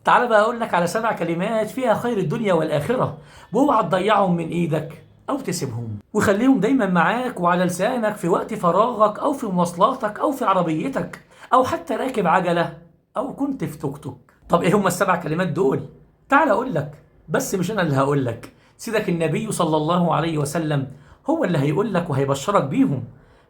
تعال بقى أقول لك على 7 كلمات فيها خير الدنيا والآخرة، واوعى تضيعهم من إيدك أو تسيبهم، وخليهم دايما معاك وعلى لسانك في وقت فراغك أو في مواصلاتك أو في عربيتك أو حتى راكب عجلة أو كنت في توك توك. طب إيه هم ال7 كلمات دول؟ تعال أقول لك، بس مش أنا اللي هقول لك، سيدك النبي صلى الله عليه وسلم هو اللي هيقول لك وهيبشرك بيهم،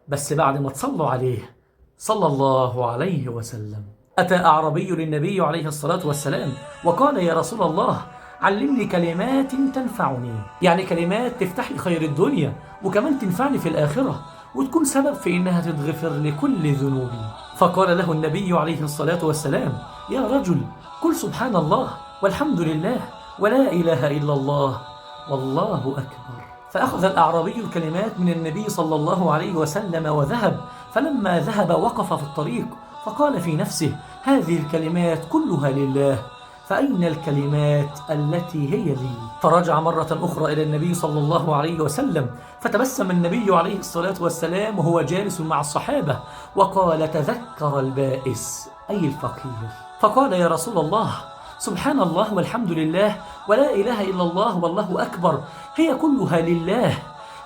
بس بعد ما تصلوا عليه صلى الله عليه وسلم. أتى أعرابي للنبي عليه الصلاة والسلام وقال: يا رسول الله، علمني كلمات تنفعني، يعني كلمات تفتح لي خير الدنيا وكمان تنفعني في الآخرة وتكون سبب في إنها تتغفر لكل ذنوبي. فقال له النبي عليه الصلاة والسلام: يا رجل، قل سبحان الله والحمد لله ولا إله إلا الله والله أكبر. فأخذ الأعرابي الكلمات من النبي صلى الله عليه وسلم وذهب، فلما ذهب وقف في الطريق فقال في نفسه: هذه الكلمات كلها لله، فأين الكلمات التي هي لي؟ فرجع مرة أخرى إلى النبي صلى الله عليه وسلم، فتبسم النبي عليه الصلاة والسلام وهو جالس مع الصحابة وقال: تذكر البائس أي الفقير. فقال: يا رسول الله، سبحان الله والحمد لله ولا إله إلا الله والله أكبر هي كلها لله،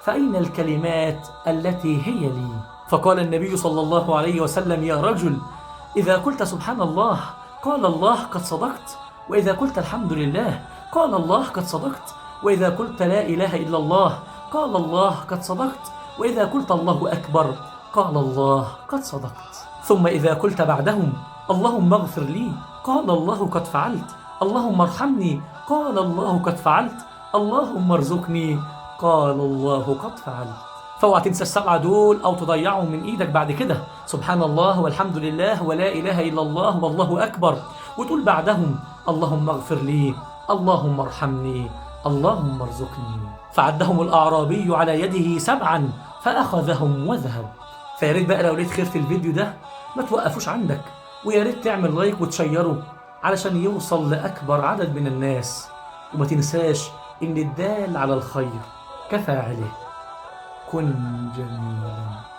فأين الكلمات التي هي لي؟ فقال النبي صلى الله عليه وسلم: يا رجل، إذا قلت سبحان الله قال الله قد صدقت، وإذا قلت الحمد لله قال الله قد صدقت، وإذا قلت لا إله إلا الله قال الله قد صدقت، وإذا قلت الله أكبر قال الله قد صدقت. ثم إذا قلت بعدهم: اللهم اغفر لي قال الله قد فعلت، اللهم ارحمني قال الله قد فعلت، اللهم ارزقني قال الله قد فعلت. فاوعى تنسى ال7 دول أو تضيعهم من إيدك بعد كده. سبحان الله والحمد لله ولا إله إلا الله والله أكبر، وتقول بعدهم: اللهم اغفر لي، اللهم ارحمني، اللهم ارزقني. فعدهم الأعرابي على يده 7 فأخذهم وذهب. فيا ريت بقى لو لقيت خير في الفيديو ده ما توقفوش عندك، ويا ريت تعمل لايك وتشيره علشان يوصل لأكبر عدد من الناس، وما تنساش إن الدال على الخير كفاعله. كن جميلا.